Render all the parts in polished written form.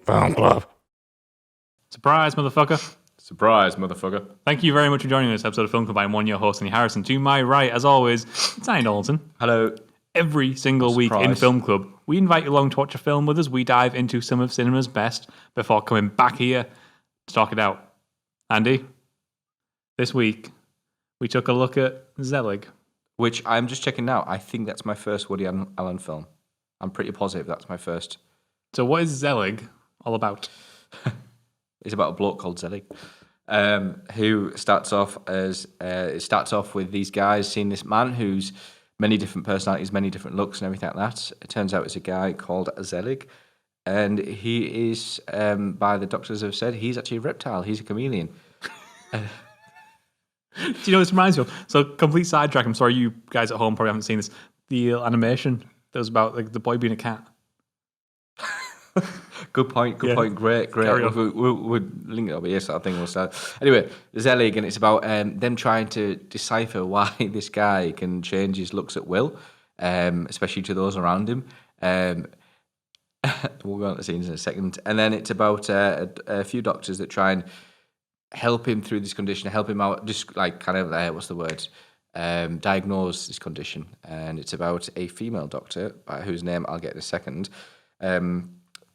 Film Club. Surprise, motherfucker. Surprise, motherfucker. Thank you very much for joining this episode of Film Club. I'm one, your host, Andy Harrison. To my right, as always, it's Andy Dalton. Hello. Every single week in Film Club, we invite you along to watch a film with us. We dive into some of cinema's best before coming back here to talk it out. Andy, this week, we took a look at Zelig. Which I'm just checking now. I think that's my first Woody Allen film. I'm pretty positive that's my first. So what is Zelig all about? It's about a bloke called Zelig, who starts off with these guys seeing this man who's many different personalities, many different looks and everything like that. It turns out it's a guy called Zelig, and he is, by the doctors have said, he's actually a reptile. He's a chameleon. Do you know what this reminds me of? So, complete sidetrack. I'm sorry, you guys at home probably haven't seen this. The animation that was about like the boy being a cat. Good point. Great. We'll link it up. Yes, I think we'll start. Anyway, Zelig, and it's about them trying to decipher why this guy can change his looks at will, especially to those around him. We'll go on to the scenes in a second. And then it's about a few doctors that try and help him through this condition, help him out, just like kind of, diagnose this condition. And it's about a female doctor, whose name I'll get in a second.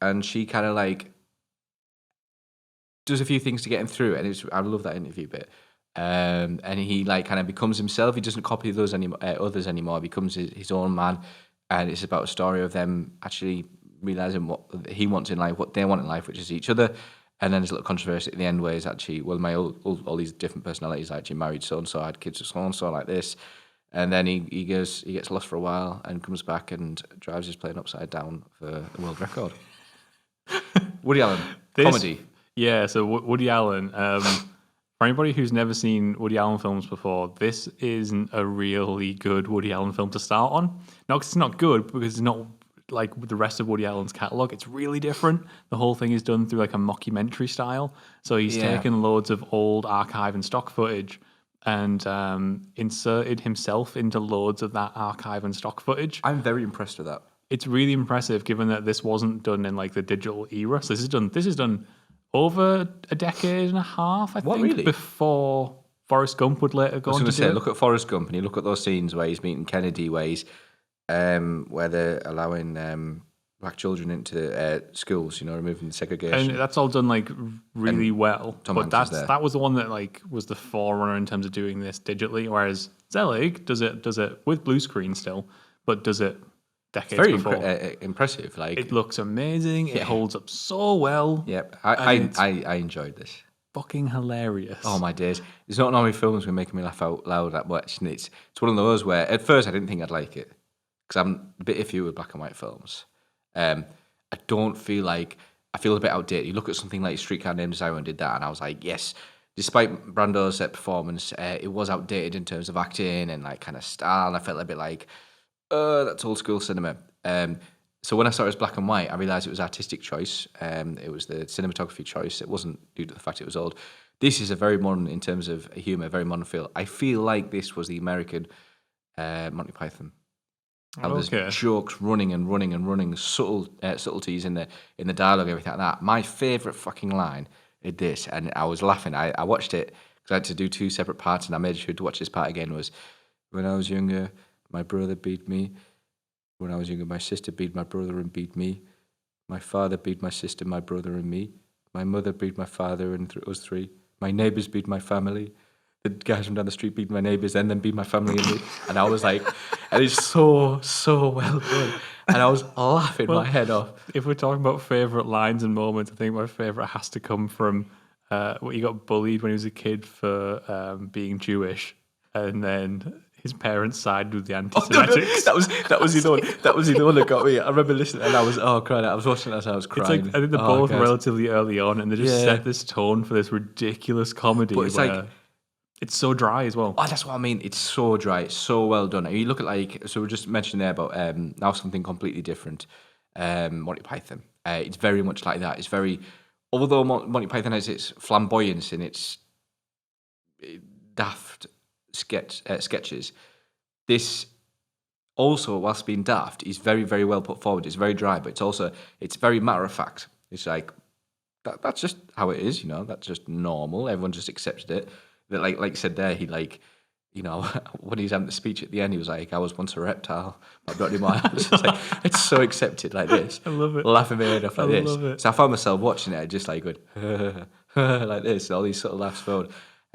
And she kind of like does a few things to get him through it, and I love that interview bit. And he like kind of becomes himself. He doesn't copy those others anymore. He becomes his own man, and it's about a story of them actually realizing what he wants in life, what they want in life, which is each other. And then there's a little controversy at the end where it's actually, well, my all these different personalities, I actually married so and so, I had kids with so and so, like this. And then he gets lost for a while and comes back and drives his plane upside down for a world record. Woody Allen, comedy. Yeah, so Woody Allen. For anybody who's never seen Woody Allen films before, this isn't a really good Woody Allen film to start on. Not 'cause it's not good, because it's not like the rest of Woody Allen's catalogue. It's really different. The whole thing is done through like a mockumentary style. So he's taken loads of old archive and stock footage and inserted himself into loads of that archive and stock footage. I'm very impressed with that. It's really impressive, given that this wasn't done in like the digital era. So this is done over a decade and a half, I think, really? Before Forrest Gump would later go on to do it. Look at Forrest Gump, and you look at those scenes where he's meeting Kennedy, where they're allowing black children into schools, removing segregation. And that's all done like really well. But that was the one that like was the forerunner in terms of doing this digitally, whereas Zelig does it with blue screen still, but does it decades very before. Impressive. Like, it looks amazing. It holds up so well. Yep, I enjoyed this. Fucking hilarious. Oh my days! There's not normally films were making me laugh out loud that much, and it's one of those where at first I didn't think I'd like it because I'm a bit iffy with black and white films. I don't feel like I feel a bit outdated. You look at something like Streetcar Named Desire and did that, and I was like, yes. Despite Brando's performance, it was outdated in terms of acting and like kind of style, and I felt a bit like, that's old school cinema. So when I saw it as black and white, I realised it was artistic choice. It was the cinematography choice. It wasn't due to the fact it was old. This is a very modern, in terms of humour, very modern feel. I feel like this was the American Monty Python. And there's jokes running, subtleties in the dialogue, everything like that. My favourite fucking line is this, and I was laughing. I watched it because I had to do two separate parts, and I made sure to watch this part again. Was when I was younger, my brother beat me. When I was younger, my sister beat my brother and beat me. My father beat my sister, my brother, and me. My mother beat my father and us three. My neighbours beat my family. The guys from down the street beat my neighbours and then beat my family and me. And I was like, and it's so well done. And I was laughing my head off. If we're talking about favourite lines and moments, I think my favourite has to come from when he got bullied when he was a kid for being Jewish. And then his parents sided with the anti-Semitics. No. That was the one. That was the one that got me. I remember listening, and I was crying. I was watching that, and I was crying. It's like, I think they're both relatively early on, and they just set this tone for this ridiculous comedy. But it's like it's so dry as well. Oh, that's what I mean. It's so dry. It's so well done. You look at so we just mentioned there about now something completely different. Monty Python. It's very much like that. It's very, although Monty Python has its flamboyance and its daft sketches. This also, whilst being daft, is very, very well put forward. It's very dry, but it's very matter of fact. It's like that's just how it is, That's just normal. Everyone just accepted it. That like you said there, he like. When he's having the speech at the end, he was like, "I was once a reptile, but I'm not anymore." I was just like, it's so accepted like this. I love it. Laughing my head off like I this. love it. So I found myself watching it, just like going like this, all these sort of laughs forward.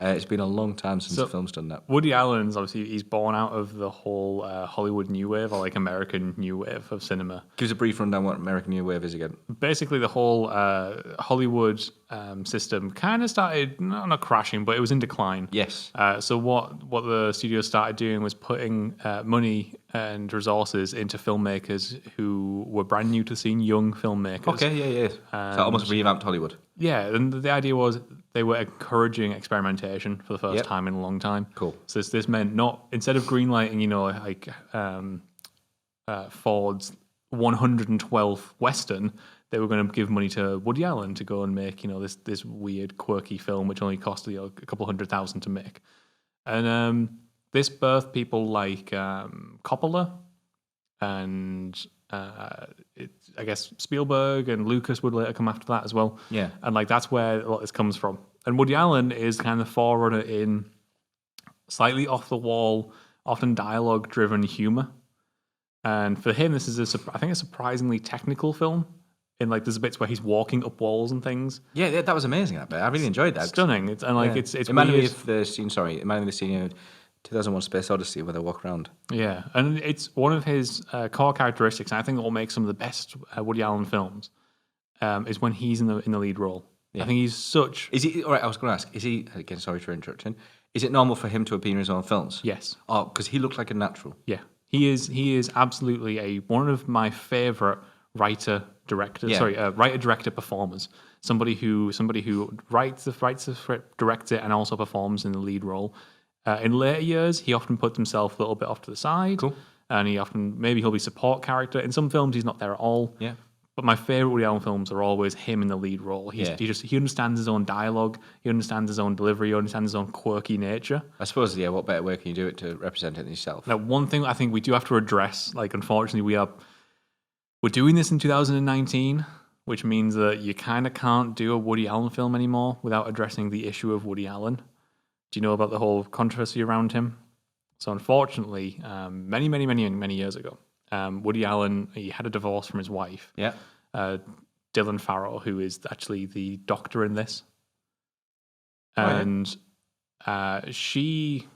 It's been a long time since the film's done that. Woody Allen's obviously he's born out of the whole Hollywood New Wave or like American New Wave of cinema. Give us a brief rundown what American New Wave is again. Basically, the whole Hollywood system kind of started not crashing, but it was in decline. Yes. So what the studio started doing was putting money and resources into filmmakers who were brand new to the scene, young filmmakers. Okay, yeah. So almost revamped Hollywood. Yeah, and the idea was they were encouraging experimentation for the first time in a long time. Cool. So this meant not instead of greenlighting, Ford's 112th Western, they were going to give money to Woody Allen to go and make this weird quirky film which only cost a couple $100,000 to make, and this birthed people like Coppola and. I guess Spielberg and Lucas would later come after that as well. Yeah. And that's where a lot of this comes from. And Woody Allen is kind of forerunner in slightly off the wall, often dialogue driven humor. And for him, this is I think a surprisingly technical film. In there's bits where he's walking up walls and things. Yeah, that was amazing. That bit. I really enjoyed that. Stunning. It's it reminded me of the scene. Sorry, it reminded me of the scene. 2001: Space Odyssey, where they walk around. Yeah, and it's one of his core characteristics, and I think it will make some of the best Woody Allen films, is when he's in the lead role. Yeah. I think he's such... Is he... All right, I was going to ask, is he... Again, sorry for interrupting. Is it normal for him to appear in his own films? Yes. Oh, because he looked like a natural. Yeah. He is absolutely one of my favourite writer-director performers. Somebody who writes the script, directs it, and also performs in the lead role. In later years, he often puts himself a little bit off to the side. Cool. And maybe he'll be support character. In some films, he's not there at all. Yeah. But my favourite Woody Allen films are always him in the lead role. He understands his own dialogue, he understands his own delivery, he understands his own quirky nature. I suppose, what better way can you do it to represent it yourself? Now, one thing I think we do have to address, unfortunately, we're doing this in 2019, which means that you kind of can't do a Woody Allen film anymore without addressing the issue of Woody Allen. Do you know about the whole controversy around him? So unfortunately, many years ago, Woody Allen, he had a divorce from his wife. Yeah. Dylan Farrow, who is actually the doctor in this. And she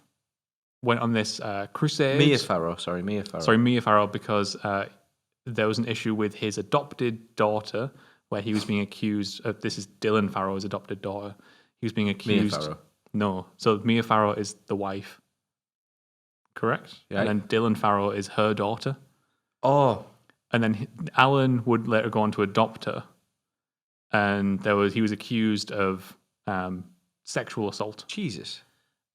went on this crusade. Mia Farrow, because there was an issue with his adopted daughter where he was being accused of... This is Dylan Farrow's adopted daughter. He was being accused... Mia Farrow. No. So Mia Farrow is the wife. Correct? Yeah. And then Dylan Farrow is her daughter. Oh. And then Alan would later go on to adopt her. And he was accused of sexual assault. Jesus.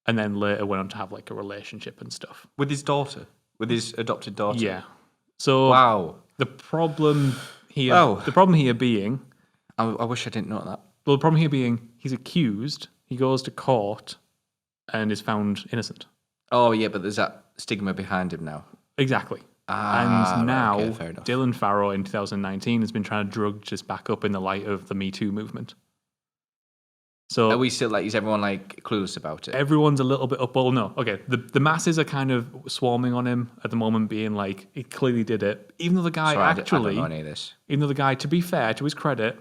And then later went on to have a relationship and stuff. With his daughter? With his adopted daughter? Yeah. So wow. The problem here being... I wish I didn't know that. Well, the problem here being he's accused... He goes to court and is found innocent. Oh, yeah, but there's that stigma behind him now. Exactly. And now, right, okay, fair enough. Dylan Farrow in 2019 has been trying to drug this back up in the light of the Me Too movement. So are we still is everyone clueless about it? Everyone's a little bit up. Well, no. Okay. The masses are kind of swarming on him at the moment, being he clearly did it. Even though the guy I don't know any of this. Even though the guy, to be fair, to his credit,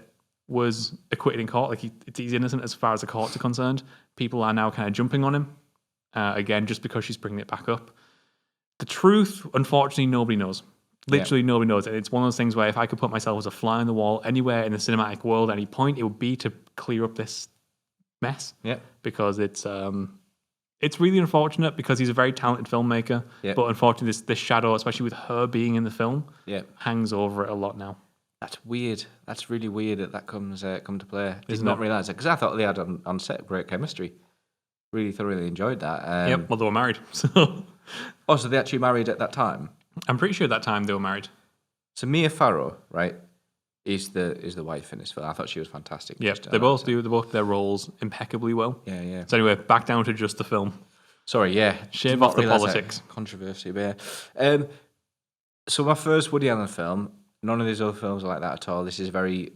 was acquitted in court. He's innocent as far as the courts are concerned. People are now kind of jumping on him, again, just because she's bringing it back up. The truth, unfortunately, nobody knows. Literally nobody knows. And it's one of those things where if I could put myself as a fly on the wall anywhere in the cinematic world at any point, it would be to clear up this mess. Yeah. Because it's really unfortunate because he's a very talented filmmaker. Yeah. But unfortunately, this shadow, especially with her being in the film, hangs over it a lot now. That's weird. That's really weird that comes to play. Did Isn't not it? realise that because I thought they had on set great chemistry. Really thoroughly enjoyed that. Yep. Well, they were married. So so they actually married at that time. I'm pretty sure at that time they were married. So Mia Farrow, right, is the wife in this film. I thought she was fantastic. Yeah, they both do their roles impeccably well. Yeah, yeah. So anyway, back down to just the film. Sorry, yeah. Shave off the politics. Controversy, but yeah. So my first Woody Allen film. None of these other films are like that at all. This is very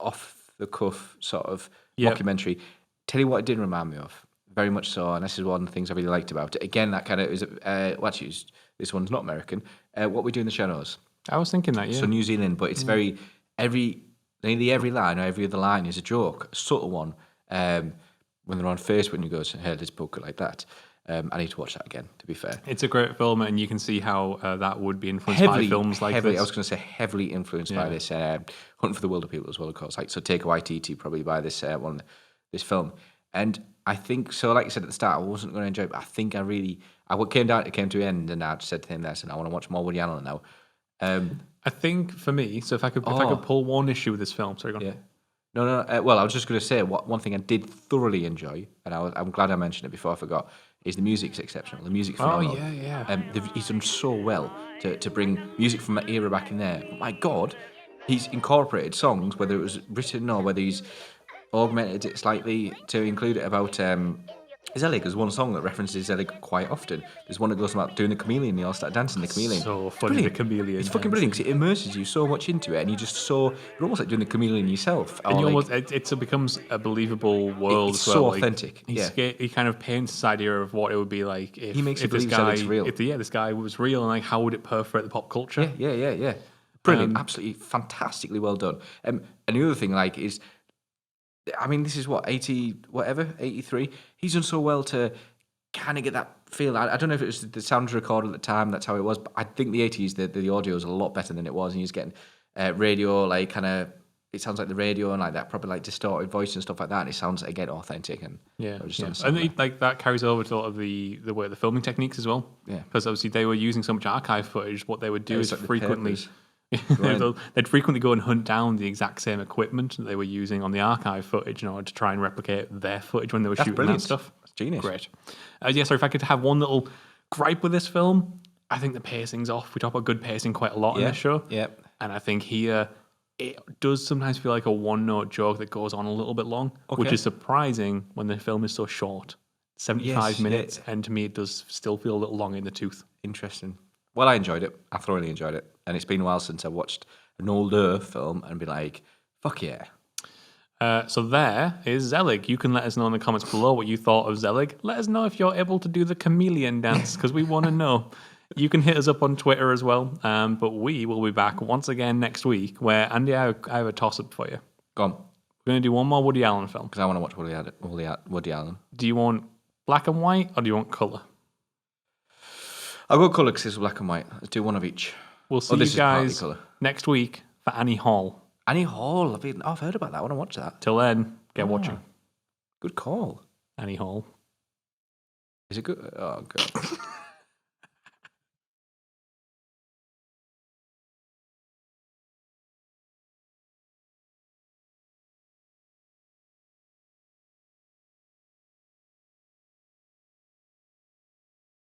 off the cuff sort of Yep. mockumentary. Tell you what it did remind me of, very much so, and this is one of the things I really liked about it. Again, that kind of is. Well, actually, this one's not American. What We Do in the Shadows. I was thinking that, yeah. So New Zealand, but it's very nearly every line or every other line is a joke, a subtle one. When they're on Facebook, and you go, "Hey, this poker like that." I need to watch that again. To be fair, It's a great film, and you can see how that would be influenced by films like heavily. this. I was going to say heavily influenced by this Hunt for the Wilder People as well, of course. Like so, Taika Waititi probably by this this film, and I think so. Like I said at the start, I wasn't going to enjoy it, but I think I came to the end, and I said to him this, and I want to watch more Woody Allen now. I think for me, so if I could pull one issue with this film, sorry, go on. Yeah. No. Well, I was just going to say one thing I did thoroughly enjoy, and I'm glad I mentioned it before I forgot, is the music's exceptional. The music phenomenal. Oh, yeah. He's done so well to bring music from that era back in there. But my God, he's incorporated songs, whether it was written or whether he's augmented it slightly to include it about Zelig. There's one song that references Zelig quite often. There's one that goes about doing the chameleon. They all start dancing the chameleon. So funny, the chameleon. It's fucking brilliant because it immerses you so much into it, and you're almost like doing the chameleon yourself. And you almost it becomes a believable world. It's as well. so authentic. He kind of paints this idea of what it would be like if He makes you this believe guy, Zelig's real. if this guy was real, and like how would it perforate the pop culture? Yeah. Brilliant, absolutely fantastically well done. And the other thing, like, is, I mean, this is what 83. He's done so well to kind of get that feel. I don't know if it was the sound recorded at the time, that's how it was, but I think the 80s, the audio is a lot better than it was, and he's getting radio, like, kind of, it sounds like the radio and like that proper like distorted voice and stuff like that, and it sounds again authentic and and like that carries over to sort of the way the filming techniques as well. Yeah, because obviously they were using so much archive footage. What they would do is like frequently they'd frequently go and hunt down the exact same equipment that they were using on the archive footage in order to try and replicate their footage when they were shooting that stuff. That's genius. Great. So if I could have one little gripe with this film, I think the pacing's off. We talk about good pacing quite a lot in this show. Yep. And I think here it does sometimes feel like a one-note joke that goes on a little bit long, which is surprising when the film is so short. 75 minutes, and to me it does still feel a little long in the tooth. Interesting. Well, I enjoyed it. I thoroughly enjoyed it. And it's been a while since I watched an older film and be like, fuck yeah. So there is Zelig. You can let us know in the comments below what you thought of Zelig. Let us know if you're able to do the chameleon dance, because we want to know. You can hit us up on Twitter as well. But we will be back once again next week, where, Andy, I have a toss-up for you. Go on. We're going to do one more Woody Allen film. Because I want to watch Woody Allen. Do you want black and white, or do you want colour? I'll go colour because it's black and white. Let's do one of each. We'll see you guys next week for Annie Hall. Annie Hall. I've heard about that. I want to watch that. Till then, get watching. Good call. Annie Hall. Is it good? Oh, God.